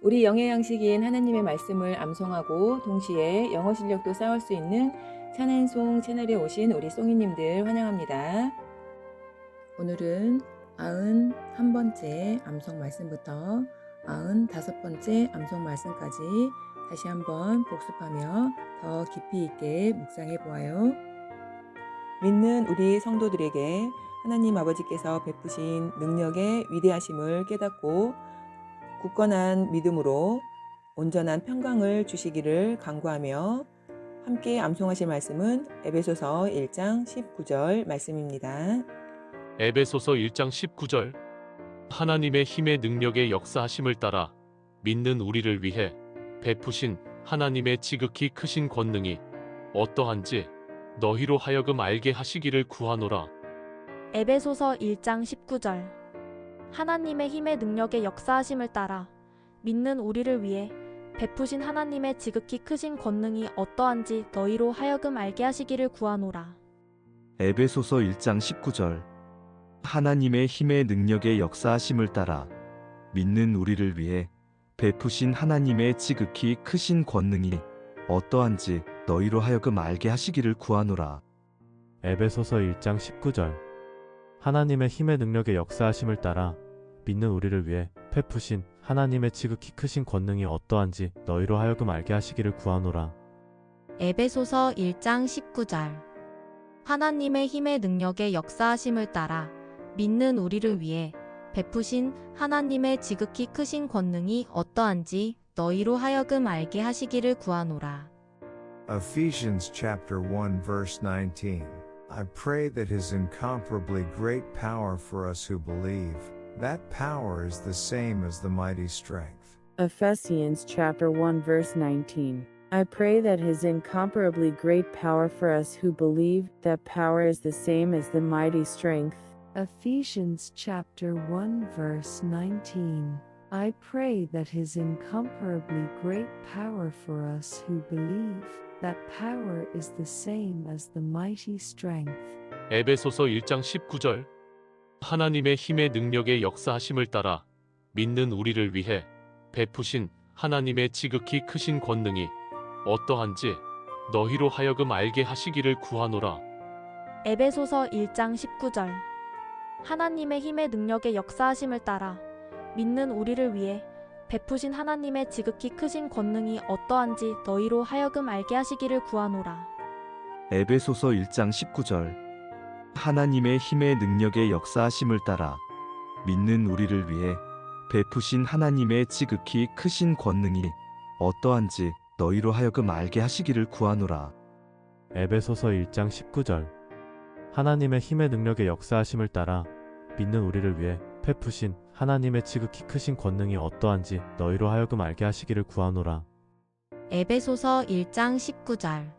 우리 영의 양식인 하나님의 말씀을 암송하고 동시에 영어 실력도 쌓을 수 있는 찬앤송 채널에 오신 우리 송이님들 환영합니다. 오늘은 91번째 암송 말씀부터 95번째 암송 말씀까지 다시 한번 복습하며 더 깊이 있게 묵상해 보아요. 믿는 우리 성도들에게 하나님 아버지께서 베푸신 능력의 위대하심을 깨닫고 굳건한 믿음으로 온전한 평강을 주시기를 간구하며 함께 암송하실 말씀은 에베소서 1장 19절 말씀입니다. 에베소서 1장 19절 하나님의 힘의 능력의 역사하심을 따라 믿는 우리를 위해 베푸신 하나님의 지극히 크신 권능이 어떠한지 너희로 하여금 알게 하시기를 구하노라. 에베소서 1장 19절 하나님의 힘의 능력의 역사하심을 따라 믿는 우리를 위해 베푸신 하나님의 지극히 크신 권능이 어떠한지 너희로 하여금 알게 하시기를 구하노라. 에베소서 1장 19절 하나님의 힘의 능력의 역사하심을 따라 믿는 우리를 위해 베푸신 하나님의 지극히 크신 권능이 어떠한지 너희로 하여금 알게 하시기를 구하노라. 에베소서 1장 19절 하나님의 힘의 능력의 역사하심을 따라 믿는 우리를 위해 베푸신 하나님의 지극히 크신 권능이 어떠한지 너희로 하여금 알게 하시기를 구하노라. 에베소서 1장 19절 하나님의 힘의 능력의 역사하심을 따라 믿는 우리를 위해 베푸신 하나님의 지극히 크신 권능이 어떠한지 너희로 하여금 알게 하시기를 구하노라. Ephesians chapter 1 verse 19. I pray that his incomparably great power for us who believe, that power is the same as the mighty strength. Ephesians chapter 1 verse 19. I pray that his incomparably great power for us who believe, that power is the same as the mighty strength. Ephesians chapter 1 verse 19. I pray that his incomparably great power for us who believe, that power is the same as the mighty strength. 에베소서 1장 19절 하나님의 힘의 능력의 역사하심을 따라 믿는 우리를 위해 베푸신 하나님의 지극히 크신 권능이 어떠한지 너희로 하여금 알게 하시기를 구하노라. 에베소서 1장 19절 하나님의 힘의 능력의 역사하심을 따라 믿는 우리를 위해 베푸신 하나님의 지극히 크신 권능이 어떠한지 너희로 하여금 알게 하시기를 구하노라. 에베소서 1장 19절 하나님의 힘의 능력의 역사하심을 따라 믿는 우리를 위해 베푸신 하나님의 지극히 크신 권능이 어떠한지 너희로 하여금 알게 하시기를 구하노라. 에베소서 1장 19절 하나님의 힘의 능력의 역사하심을 따라 믿는 우리를 위해 베푸신 하나님의 지극히 크신 권능이 어떠한지 너희로 하여금 알게 하시기를 구하노라. 에베소서 1장 19절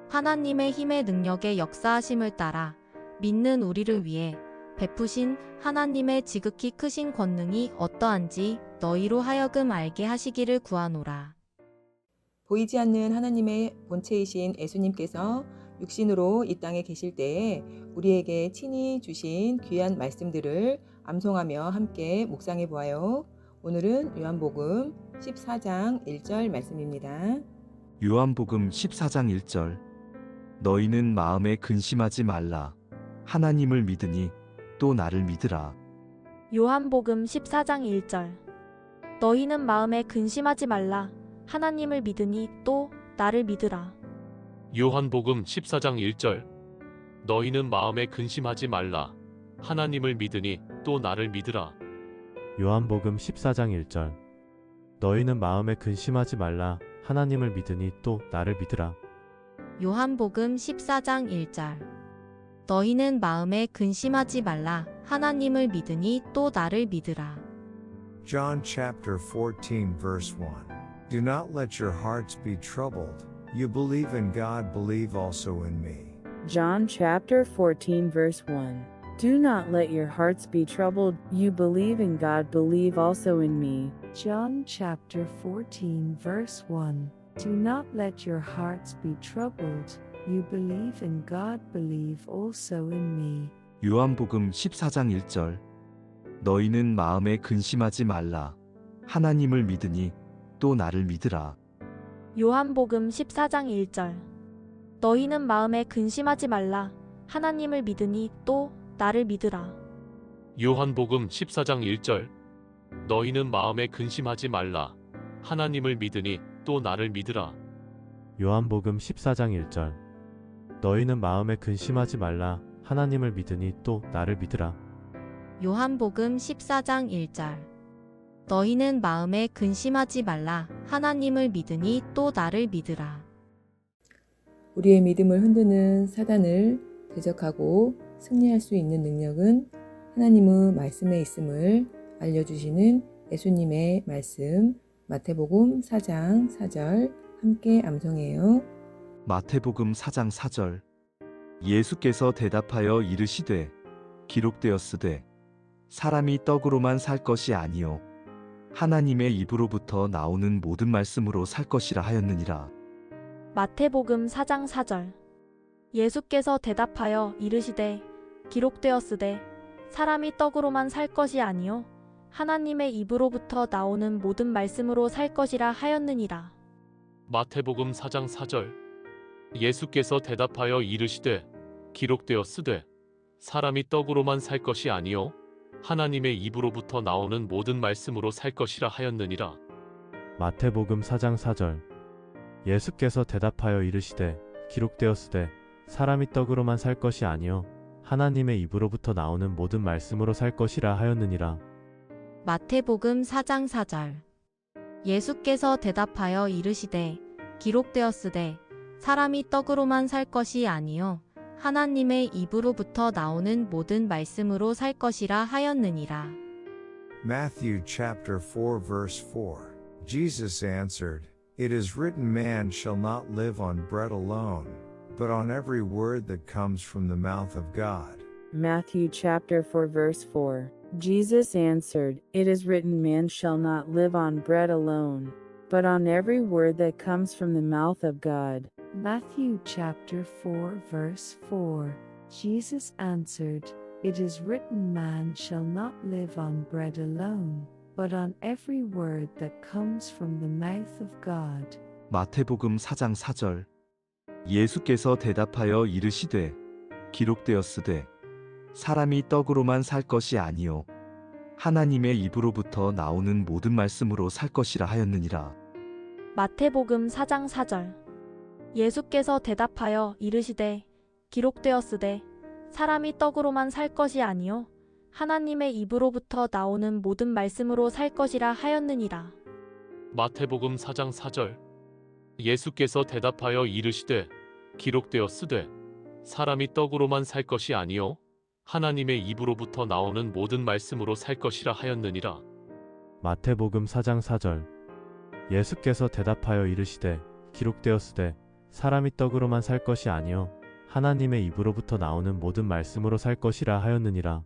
하나님의 힘의 능력의 역사하심을 따라 믿는 우리를 위해 베푸신 하나님의 지극히 크신 권능이 어떠한지 너희로 하여금 알게 하시기를 구하노라. 보이지 않는 하나님의 본체이신 예수님께서 육신으로 이 땅에 계실 때에 우리에게 친히 주신 귀한 말씀들을 암송하며 함께 묵상해 보아요. 오늘은 요한복음 14장 1절 말씀입니다. 요한복음 14장 1절 너희는 마음에 근심하지 말라. 하나님을 믿으니 또 나를 믿으라. 요한복음 14장 1절 너희는 마음에 근심하지 말라. 하나님을 믿으니 또 나를 믿으라. 요한복음 14장 1절 너희는 마음에 근심하지 말라. 하나님을 믿으니 또 나를 믿으라. 요한복음 14장 1절 너희는 마음에 근심하지 말라. 하나님을 믿으니 또 나를 믿으라. 요한복음 14장 1절 너희는 마음에 근심하지 말라. 하나님을 믿으니 또 나를 믿으라. John chapter 14 verse 1. Do not let your hearts be troubled. You believe in God, believe also in me. John chapter 14 verse 1. Do not let your hearts be troubled. You believe in God, believe also in me. John chapter 14 verse 1. Do not let your hearts be troubled. You believe in God, believe also in me. 요한복음 14장 1절 너희는 마음에 근심하지 말라. 하나님을 믿으니 또 나를 믿으라. 요한복음 14장 1절. 너희는 마음에 근심하지 말라. 하나님을 믿으니 또 나를 믿으라. 요한복음 14장 1절. 너희는 마음에 근심하지 말라. 하나님을 믿으니 또 나를 믿으라. 요한복음 14장 1절. 너희는 마음에 근심하지 말라. 하나님을 믿으니 또 나를 믿으라. 요한복음 14장 1절. 너희는 마음에 근심하지 말라. 하나님을 믿으니 또 나를 믿으라. 우리의 믿음을 흔드는 사단을 대적하고 승리할 수 있는 능력은 하나님의 말씀에 있음을 알려주시는 예수님의 말씀, 마태복음 4장 4절 함께 암송해요. 마태복음 4장 4절. 예수께서 대답하여 이르시되 기록되었으되 사람이 떡으로만 살 것이 아니요 하나님의 입으로부터 나오는 모든 말씀으로 살 것이라 하였느니라. 마태복음 4장 4절. 예수께서 대답하여 이르시되 기록되었으되 사람이 떡으로만 살 것이 아니요 하나님의 입으로부터 나오는 모든 말씀으로 살 것이라 하였느니라. 마태복음 4장 4절. 예수께서 대답하여 이르시되 기록되었으되 사람이 떡으로만 살 것이 아니요 하나님의 입으로부터 나오는 모든 말씀으로 살 것이라 하였느니라. 마태복음 4장 4절. 예수께서 대답하여 이르시되 기록되었으되 사람이 떡으로만 살 것이 아니요 하나님의 입으로부터 나오는 모든 말씀으로 살 것이라 하였느니라. 마태복음 4장 4절. 예수께서 대답하여 이르시되 기록되었으되 사람이 떡으로만 살 것이 아니요 하나님의 입으로부터 나오는 모든 말씀으로 살 것이라 하였느니라. Matthew chapter 4 verse 4. Jesus answered, It is written, man shall not live on bread alone, but on every word that comes from the mouth of God. Matthew chapter 4 verse 4. Jesus answered, It is written, man shall not live on bread alone, but on every word that comes from the mouth of God. Matthew chapter 4 verse 4. Jesus answered, It is written, man shall not live on bread alone, but on every word that comes from the mouth of God. 마태복음 4장 4절. 예수께서 대답하여 이르시되 기록되었으되 사람이 떡으로만 살 것이 아니요 하나님의 입으로부터 나오는 모든 말씀으로 살 것이라 하였느니라. 마태복음 4장 4절. 예수께서 대답하여 이르시되 기록되었으되 사람이 떡으로만 살 것이 아니요 하나님의 입으로부터 나오는 모든 말씀으로 살 것이라 하였느니라. 마태복음 4장 4절. 예수께서 대답하여 이르시되 기록되었으되 사람이 떡으로만 살 것이 아니요 하나님의 입으로부터 나오는 모든 말씀으로 살 것이라 하였느니라. 마태복음 4장 4절. 예수께서 대답하여 이르시되 기록되었으되 사람이 떡으로만 살 것이 아니요 하나님의 입으로부터 나오는 모든 말씀으로 살 것이라 하였느니라.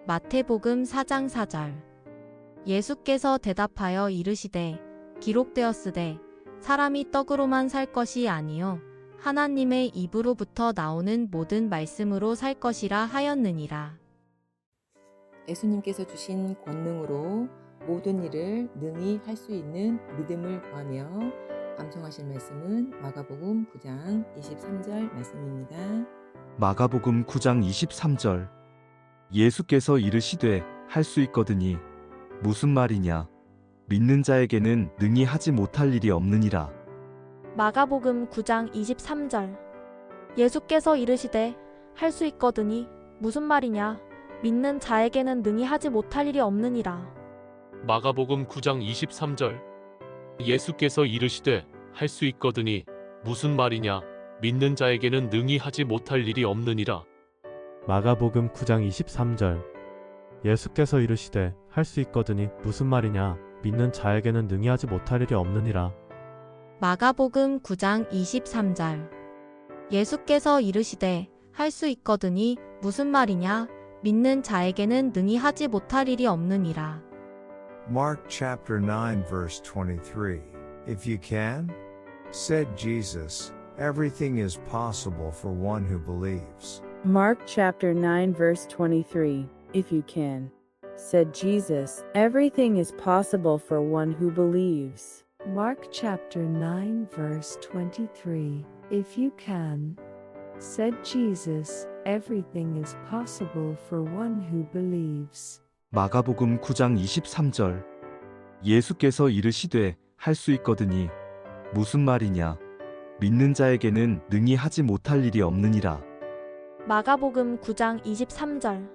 마태복음 4장 4절. 예수께서 대답하여 이르시되 기록되었으되 사람이 떡으로만 살 것이 아니요 하나님의 입으로부터 나오는 모든 말씀으로 살 것이라 하였느니라. 예수님께서 주신 권능으로 모든 일을 능히 할 수 있는 믿음을 구하며 암송하실 말씀은 마가복음 9장 23절 말씀입니다. 마가복음 9장 23절. 예수께서 이르시되 할 수 있거든이 무슨 말이냐 믿는 자에게는 능히 하지 못할 일이 없느니라. 마가복음 9장 23절. 예수께서 이르시되 할 수 있거든이 무슨 말이냐 믿는 자에게는 능히 하지 못할 일이 없느니라. 마가복음 9장 23절. 예수께서 이르시되 할 수 있거든이 무슨 말이냐 믿는 자에게는 능히 하지 못할 일이 없느니라. 마가복음 9장 23절. 예수께서 이르시되 할 수 있거든이 무슨 말이냐 믿는 자에게는 능히 하지 못할 일이 없느니라. 마가복음 9장 23절. 예수께서 이르시되 할 수 있거든이 무슨 말이냐 믿는 자에게는 능히 하지 못할 일이 없느니라. Mark chapter 9 verse 23. If you can, said Jesus, everything is possible for one who believes. Mark chapter 9 verse 23. If you can, said Jesus. Everything is possible for one who believes. Mark chapter 9 verse 23. If you can, said Jesus, everything is possible for one who believes. 마가복음 9장 23절. 예수께서 이르시되 할 수 있거드니 무슨 말이냐 믿는 자에게는 능히 하지 못할 일이 없느니라. 마가복음 9장 23절.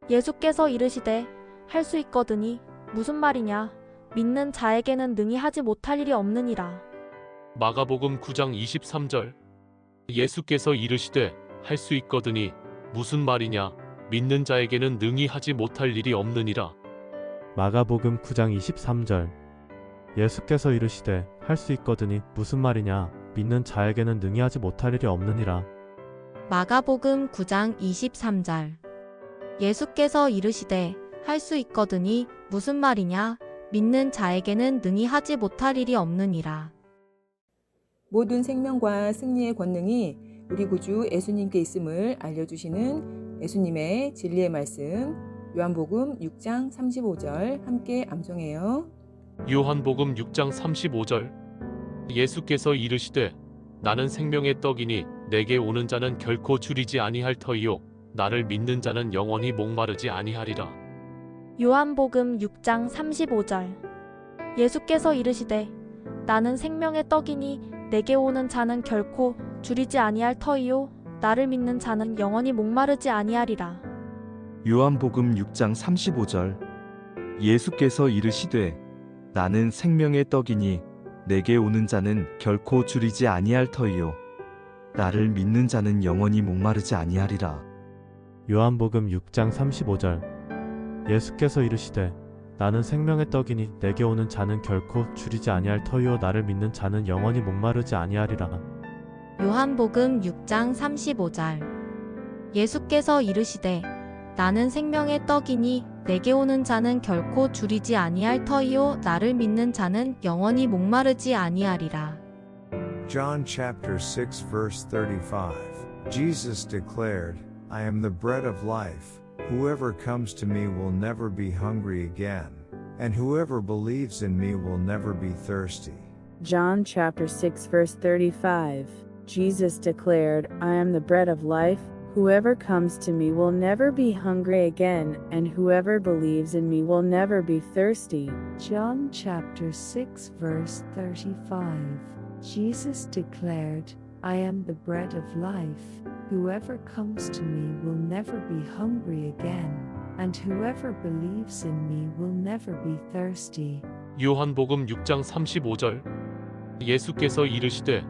예수께서 이르시되 할 수 있거드니 무슨 말이냐 믿는 자에게는 능히 하지 못할 일이 없느니라. 마가복음 9장 23절. 예수께서 이르시되 할 수 있거드니 무슨 말이냐 믿는 자에게는 능히 하지 못할 일이 없느니라. 마가복음 9장 23절. 예수께서 이르시되 할 수 있거드니 무슨 말이냐 믿는 자에게는 능히 하지 못할 일이 없느니라. 마가복음 9장 23절. 예수께서 이르시되 할 수 있거드니 무슨 말이냐 믿는 자에게는 능히 하지 못할 일이 없느니라. 모든 생명과 승리의 권능이 우리 구주 예수님께 있음을 알려주시는 예수님의 진리의 말씀, 요한복음 6장 35절 함께 암송해요. 요한복음 6장 35절. 예수께서 이르시되 나는 생명의 떡이니 내게 오는 자는 결코 줄이지 아니할 터이요 나를 믿는 자는 영원히 목마르지 아니하리라. 요한복음 6장 35절. 예수께서 이르시되 나는 생명의 떡이니 내게 오는 자는 결코 줄이지 아니할 터이요 나를 믿는 자는 영원히 목마르지 아니하리라. 요한복음 6장 35절. 예수께서 이르시되 나는 생명의 떡이니 내게 오는 자는 결코 줄이지 아니할 터이요 나를 믿는 자는 영원히 목마르지 아니하리라. 요한복음 6장 35절. 예수께서 이르시되 나는 생명의 떡이니 내게 오는 자는 결코 줄이지 아니할 터이요 나를 믿는 자는 영원히 목마르지 아니하리라. 요한복음 6장 35절. 예수께서 이르시되 나는 생명의 떡이니 내게 오는 자는 결코 줄이지 아니할 터이요 나를 믿는 자는 영원히 목마르지 아니하리라. John chapter 6 verse 35. Jesus declared, I am the bread of life. Whoever comes to me will never be hungry again, and whoever believes in me will never be thirsty. John chapter 6 verse 35. Jesus declared, I am the bread of life. Whoever comes to me will never be hungry again, and whoever believes in me will never be thirsty. John chapter 6 verse 35. Jesus declared, I am the bread of life. Whoever comes to me will never be hungry again, and whoever believes in me will never be thirsty. 요한복음 6장 35절. 예수께서 이르시되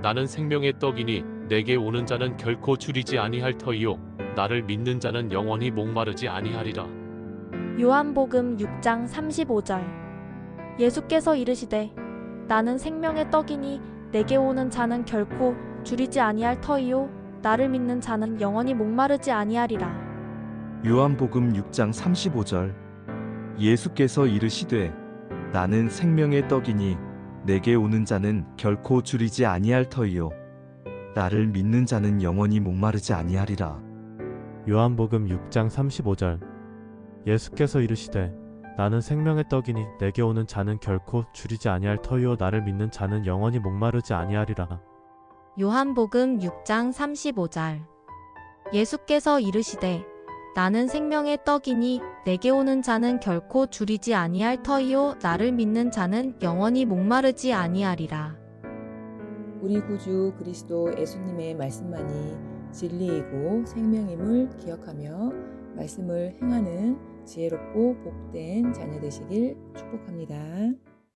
나는 생명의 떡이니 내게 오는 자는 결코 줄이지 아니할 터이요 나를 믿는 자는 영원히 목마르지 아니하리라. 요한복음 6장 35절. 예수께서 이르시되 나는 생명의 떡이니 내게 오는 자는 결코 줄이지 아니할 터이요 나를 믿는 자는 영원히 목마르지 아니하리라. 요한복음 6장 35절. 예수께서 이르시되 나는 생명의 떡이니 내게 오는 자는 결코 줄이지 아니할 터이요 나를 믿는 자는 영원히 목마르지 아니하리라. 요한복음 6장 35절. 예수께서 이르시되 나는 생명의 떡이니 내게 오는 자는 결코 줄이지 아니할 터이요 나를 믿는 자는 영원히 목마르지 아니하리라. 요한복음 6장 35절. 예수께서 이르시되 나는 생명의 떡이니 내게 오는 자는 결코 줄이지 아니할 터이요 나를 믿는 자는 영원히 목마르지 아니하리라. 우리 구주 그리스도 예수님의 말씀만이 진리이고 생명임을 기억하며 말씀을 행하는 지혜롭고 복된 자녀 되시길 축복합니다.